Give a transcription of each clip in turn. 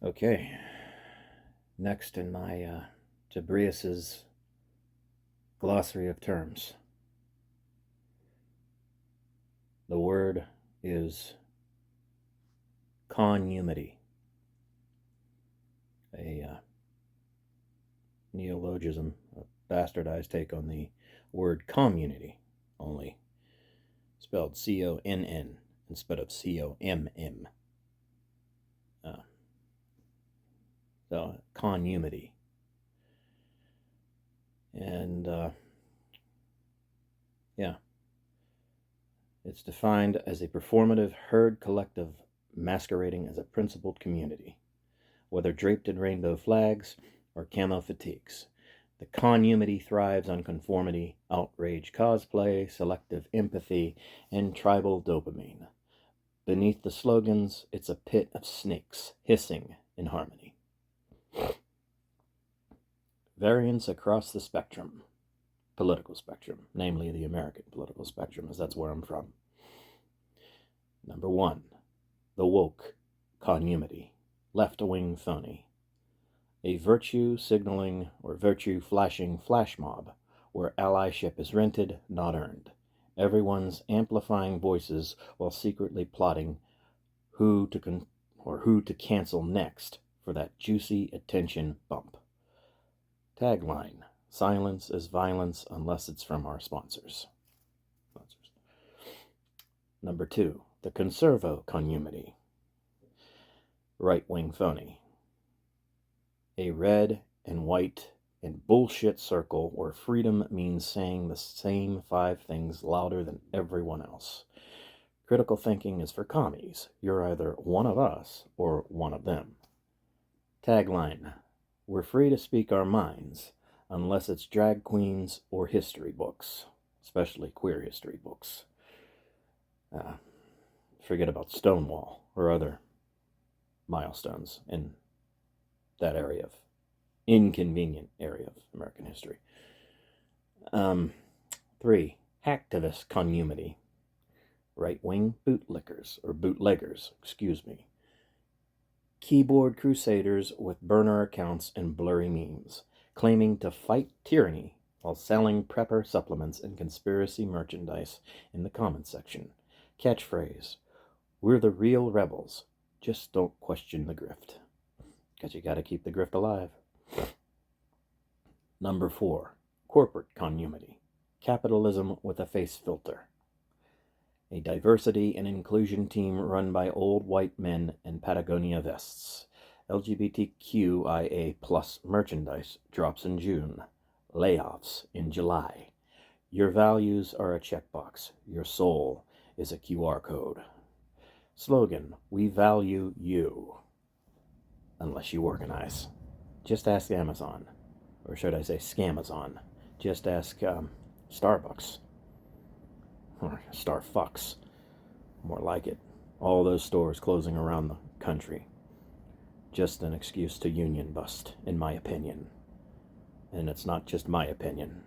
Okay, next in my Tibrious's glossary of terms. The word is Connumity, a neologism, a bastardized take on the word community, only spelled C-O-N-N instead of C-O-M-M. So, Connumity. And, yeah. It's defined as a performative herd collective masquerading as a principled community, whether draped in rainbow flags or camo fatigues. The Connumity thrives on conformity, outrage cosplay, selective empathy, and tribal dopamine. Beneath the slogans, it's a pit of snakes hissing in harmony. Variants across the spectrum, political spectrum, namely the American political spectrum, as that's where I'm from. Number 1, the woke Connumity, left-wing Phony, a virtue signaling or virtue flashing flashmob, where allyship is rented, not earned. Everyone's amplifying voices while secretly plotting who to cancel next for that juicy attention bump. Tagline: silence is violence unless it's from our sponsors. Number 2, the conservo Connumity, right-wing Phony, a red and white and bullshit circle where freedom means saying the same 5 things louder than everyone else. Critical thinking is for commies. You're either one of us or one of them. Tagline: we're free to speak our minds, unless it's drag queens or history books, especially queer history books. Forget about Stonewall or other milestones in that inconvenient area of American history. 3, hacktivist Connumity, right-wing bootleggers, keyboard crusaders with burner accounts and blurry memes, claiming to fight tyranny while selling prepper supplements and conspiracy merchandise in the comments section. Catchphrase: we're the real rebels, just don't question the grift. Because you gotta keep the grift alive. Number 4, corporate Connumity, capitalism with a face filter, a diversity and inclusion team run by old white men in Patagonia vests. LGBTQIA+ merchandise drops in June. Layoffs in July. Your values are a checkbox. Your soul is a QR code. Slogan: we value you. Unless you organize. Just ask Amazon. Or should I say Scamazon. Just ask Starbucks. Or Starfucks. More like it. All those stores closing around the country. Just an excuse to union bust, in my opinion. And it's not just my opinion.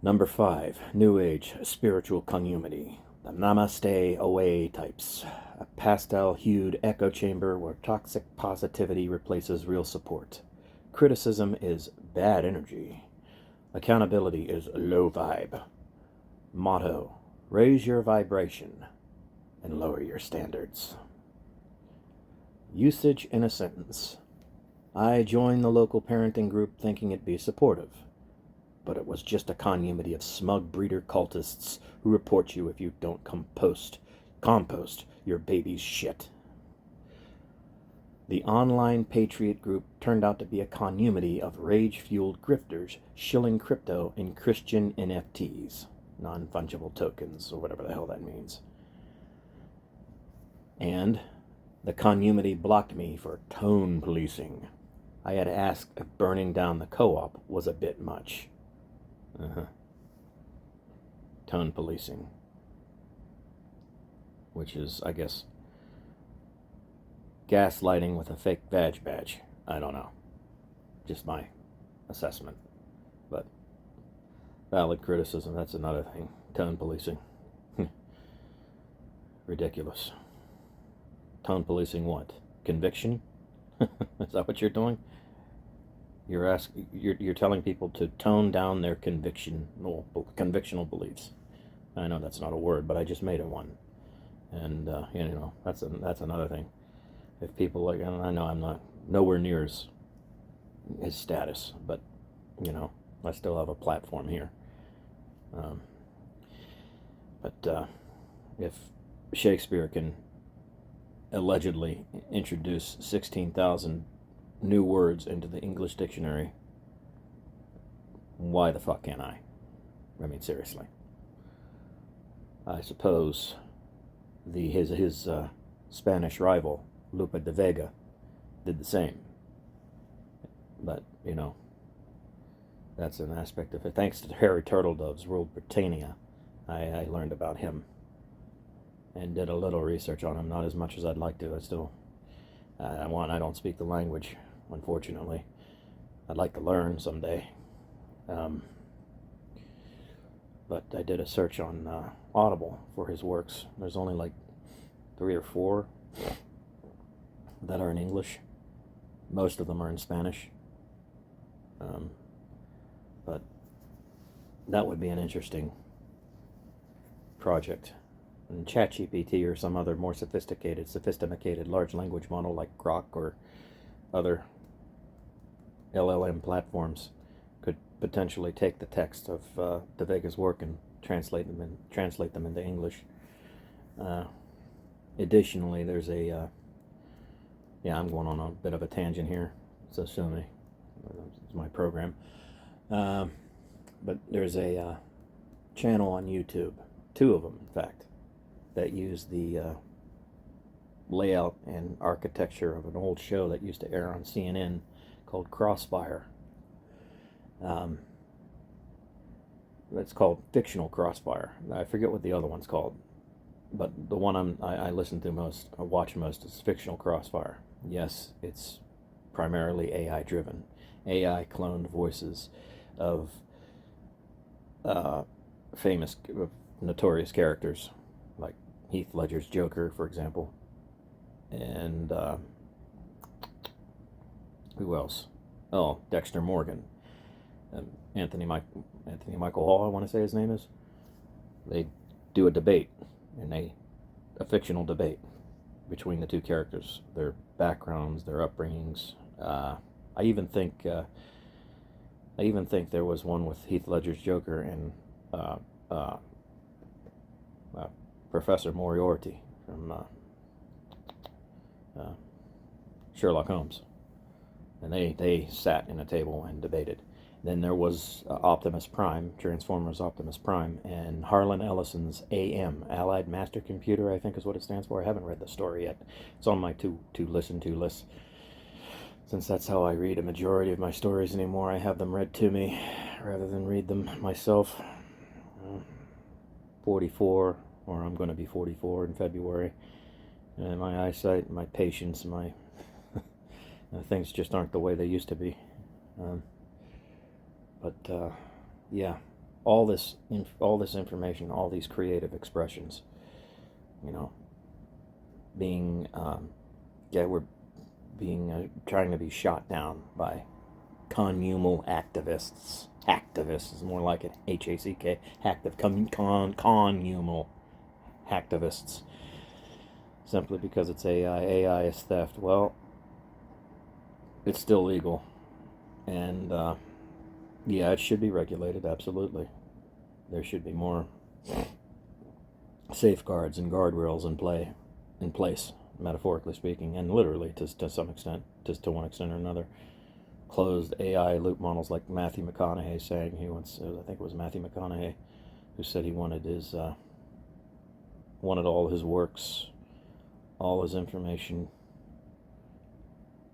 Number 5, New Age spiritual Connumity, the Namaste away types, a pastel-hued echo chamber where toxic positivity replaces real support. Criticism is bad energy. Accountability is low vibe. Motto: raise your vibration and lower your standards. Usage in a sentence: I joined the local parenting group thinking it'd be supportive, but it was just a Connumity of smug breeder cultists who report you if you don't compost your baby's shit. The online patriot group turned out to be a Connumity of rage-fueled grifters shilling crypto in Christian NFTs, non-fungible tokens, or whatever the hell that means. And the Connumity blocked me for tone policing. I had asked if burning down the co-op was a bit much. Tone policing. Which is, I guess, gaslighting with a fake vag badge. I don't know. Just my assessment. But valid criticism, that's another thing. Tone policing. Ridiculous. Tone policing what? Conviction? Is that what you're doing? You're telling people to tone down their convictional beliefs. I know that's not a word, but I just made it one. And you know, that's another thing. If people like, I know I'm not nowhere near his status, but you know, I still have a platform here. But if Shakespeare can allegedly introduce 16,000 new words into the English dictionary, why the fuck can't I? I mean, seriously. I suppose his Spanish rival, Lope de Vega, did the same. But, you know, that's an aspect of it. Thanks to Harry Turtledove's ruled Britannia, I learned about him and did a little research on him. Not as much as I'd like to. I don't speak the language, unfortunately. I'd like to learn someday. But I did a search on Audible for his works. There's only like 3 or 4 that are in English. Most of them are in Spanish. But that would be an interesting project. And ChatGPT or some other more sophisticated large language model like Grok or other LLM platforms could potentially take the text of De Vega's work and translate them into English. Additionally, there's a yeah, I'm going on a bit of a tangent here, so sue me. It's my program. But there's a channel on YouTube, 2 of them in fact, that use the layout and architecture of an old show that used to air on CNN called Crossfire. It's called Fictional Crossfire. I forget what the other one's called, but the one I listen to most, I watch most, is Fictional Crossfire. Yes, it's primarily AI driven. AI cloned voices of famous, notorious characters like Heath Ledger's Joker, for example, and who else? Oh, Dexter Morgan, Anthony Michael Hall, I want to say his name is. They do a debate, a fictional debate between the 2 characters, their backgrounds, their upbringings. I even think there was one with Heath Ledger's Joker and Professor Moriarty from Sherlock Holmes, and they sat in a table and debated. Then there was Optimus Prime, Transformers Optimus Prime, and Harlan Ellison's AM, Allied Master Computer, I think is what it stands for. I haven't read the story yet. It's on my to listen to list. Since that's how I read a majority of my stories anymore, I have them read to me rather than read them myself. 44, or I'm going to be 44 in February. And my eyesight, my patience, my things just aren't the way they used to be. But yeah, all this information, all these creative expressions, you know, we're trying to be shot down by connumal activists. Hacktivists is more like it. HACK, active, connumal hacktivists. Simply because it's AI. AI is theft. Well, it's still legal. And yeah, it should be regulated, absolutely. There should be more safeguards and guardrails in place, metaphorically speaking, and literally to some extent, just to one extent or another. Closed AI loop models, like Matthew McConaughey saying he wants, I think it was Matthew McConaughey who said he wanted all his works, all his information,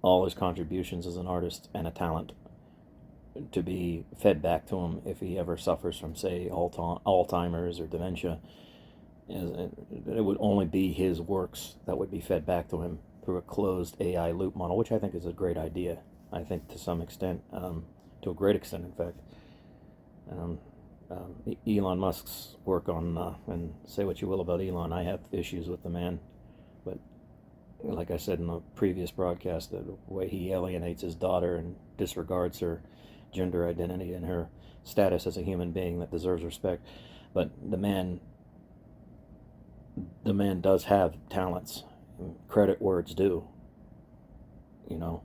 all his contributions as an artist and a talent to be fed back to him if he ever suffers from, say, Alzheimer's or dementia. It would only be his works that would be fed back to him through a closed AI loop model, which I think is a great idea. I think to some extent, to a great extent, in fact. Elon Musk's work on, and say what you will about Elon, I have issues with the man, but like I said in the previous broadcast, the way he alienates his daughter and disregards her gender identity and her status as a human being that deserves respect. But the man does have talents. Credit where it's due. You know,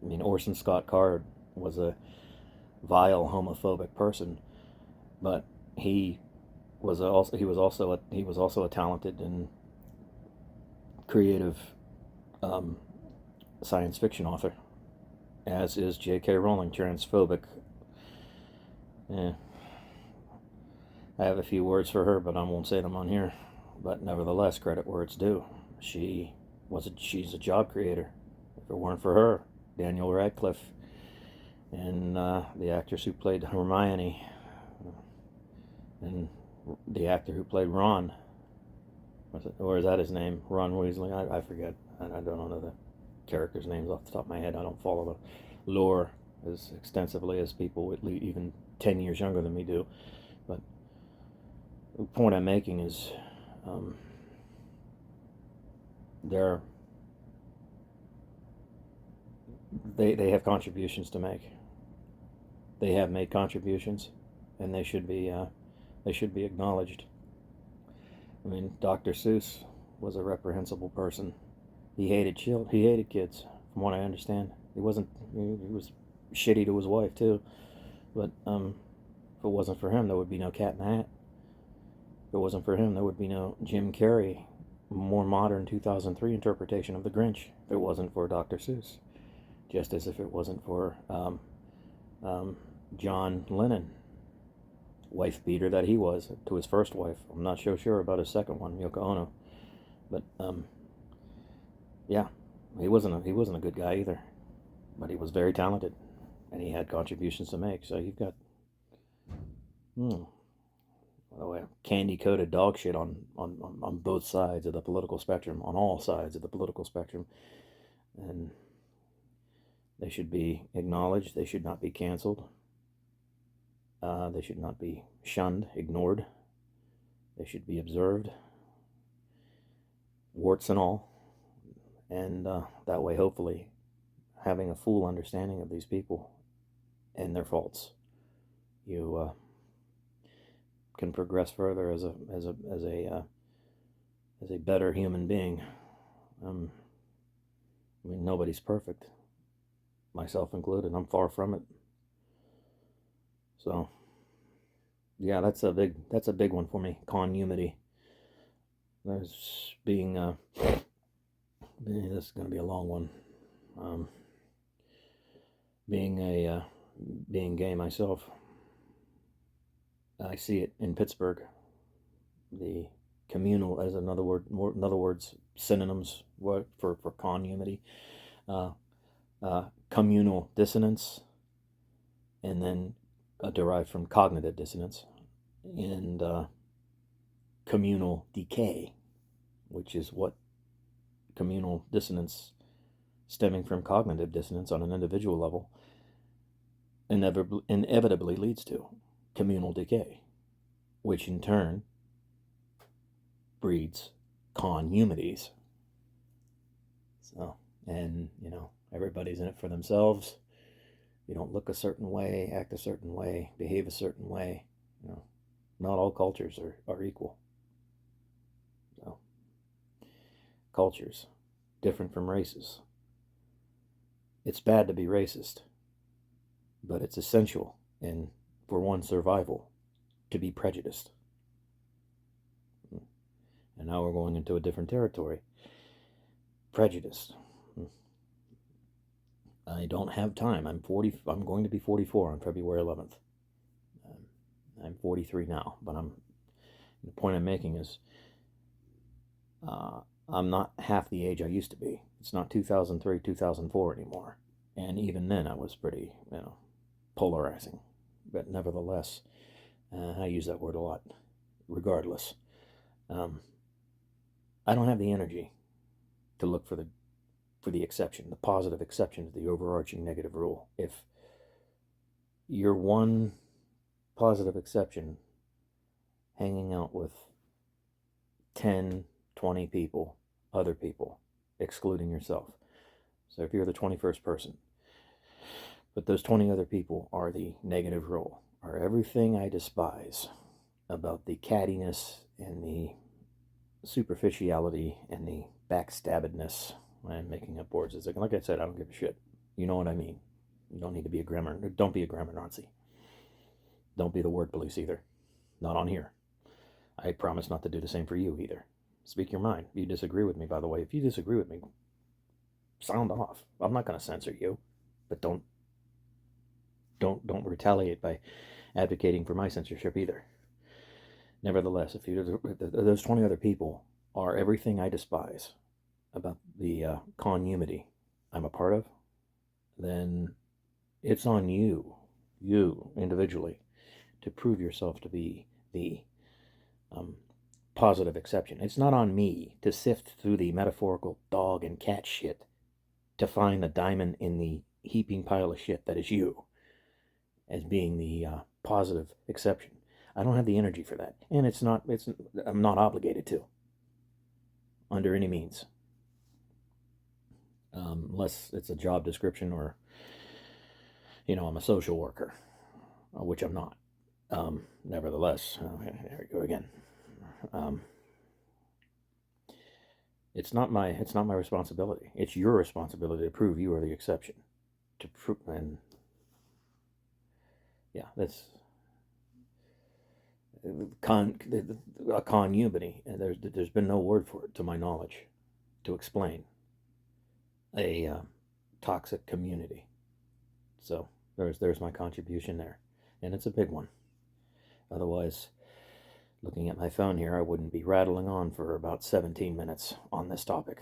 I mean, Orson Scott Card was a vile homophobic person, but he was also a talented and creative science fiction author, as is J.K. Rowling, transphobic. I have a few words for her, but I won't say them on here. But nevertheless, credit where it's due. She's a job creator. If it weren't for her, Daniel Radcliffe and the actress who played Hermione and the actor who played Ron, or is that his name? Ron Weasley? I forget. I don't know the characters' names off the top of my head. I don't follow the lore as extensively as people even 10 years younger than me do. But the point I'm making is they have contributions to make. They have made contributions, and they should be acknowledged. I mean, Dr. Seuss was a reprehensible person. He hated kids, from what I understand. He was shitty to his wife too. But if it wasn't for him, there would be no Cat in the Hat. If it wasn't for him, there would be no Jim Carrey, more modern 2003 interpretation of The Grinch. If it wasn't for Dr. Seuss, just as if it wasn't for John Lennon, wife beater that he was to his first wife. I'm not so sure about his second one, Yoko Ono, but yeah, he wasn't a good guy either, but he was very talented, and he had contributions to make. So you've got candy-coated dog shit on both sides of the political spectrum, on all sides of the political spectrum, and they should be acknowledged. They should not be canceled. They should not be shunned, ignored. They should be observed, warts and all. And that way, hopefully, having a full understanding of these people and their faults, you can progress further as a better human being. I mean, nobody's perfect, myself included. I'm far from it. So, yeah, that's a big one for me. Connumity. There's being this is going to be a long one. Being gay myself, I see it in Pittsburgh. The communal, as in other words, synonyms for connumity, communal dissonance, and then derived from cognitive dissonance, and communal decay, which is what communal dissonance stemming from cognitive dissonance on an individual level inevitably leads to communal decay, which in turn breeds connumities. So, and everybody's in it for themselves. You don't look a certain way, act a certain way, behave a certain way. Not all cultures are equal. So, cultures different from races. It's bad to be racist, but it's essential for one's survival to be prejudiced. And now we're going into a different territory. Prejudice. I don't have time. I'm going to be 44 on February 11th. I'm 43 now, but the point I'm making is I'm not half the age I used to be. It's not 2003, 2004 anymore. And even then I was pretty, polarizing. But nevertheless, I use that word a lot. Regardless, I don't have the energy to look for the exception, the positive exception to the overarching negative rule. If you're one positive exception hanging out with 10, 20 people, other people, excluding yourself. So if you're the 21st person, but those 20 other people are the negative role, are everything I despise about the cattiness and the superficiality and the backstabbedness. I'm making up words. It's like I said, I don't give a shit. You know what I mean. You don't need to be a grammar. Don't be a grammar Nazi. Don't be the word police either. Not on here. I promise not to do the same for you either. Speak your mind. If you disagree with me, by the way, if you disagree with me, sound off. I'm not going to censor you, but don't retaliate by advocating for my censorship either. Nevertheless, if those 20 other people are everything I despise about the Connumity I'm a part of, then it's on you individually, to prove yourself to be the positive exception. It's not on me to sift through the metaphorical dog and cat shit to find the diamond in the heaping pile of shit that is you as being the positive exception. I don't have the energy for that, and I'm not obligated to, under any means, unless it's a job description or, I'm a social worker, which I'm not. Nevertheless, there we go again. It's not my responsibility. It's your responsibility to prove you are the exception. To prove, and yeah, that's a connumities. There's been no word for it, to my knowledge, to explain a toxic community. So there's my contribution there, and it's a big one. Otherwise, looking at my phone here, I wouldn't be rattling on for about 17 minutes on this topic.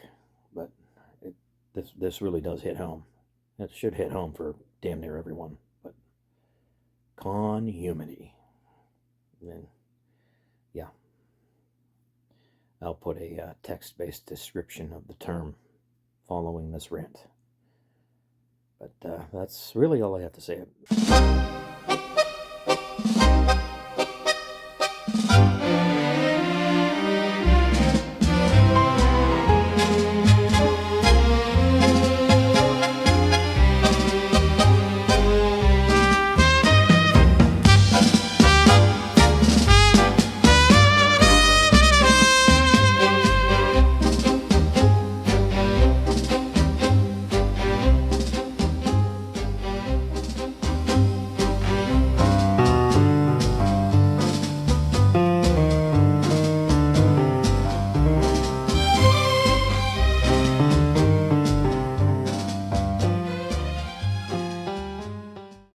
But this really does hit home. It should hit home for damn near everyone. But connumities. Then, yeah, I'll put a text-based description of the term following this rant. But that's really all I have to say.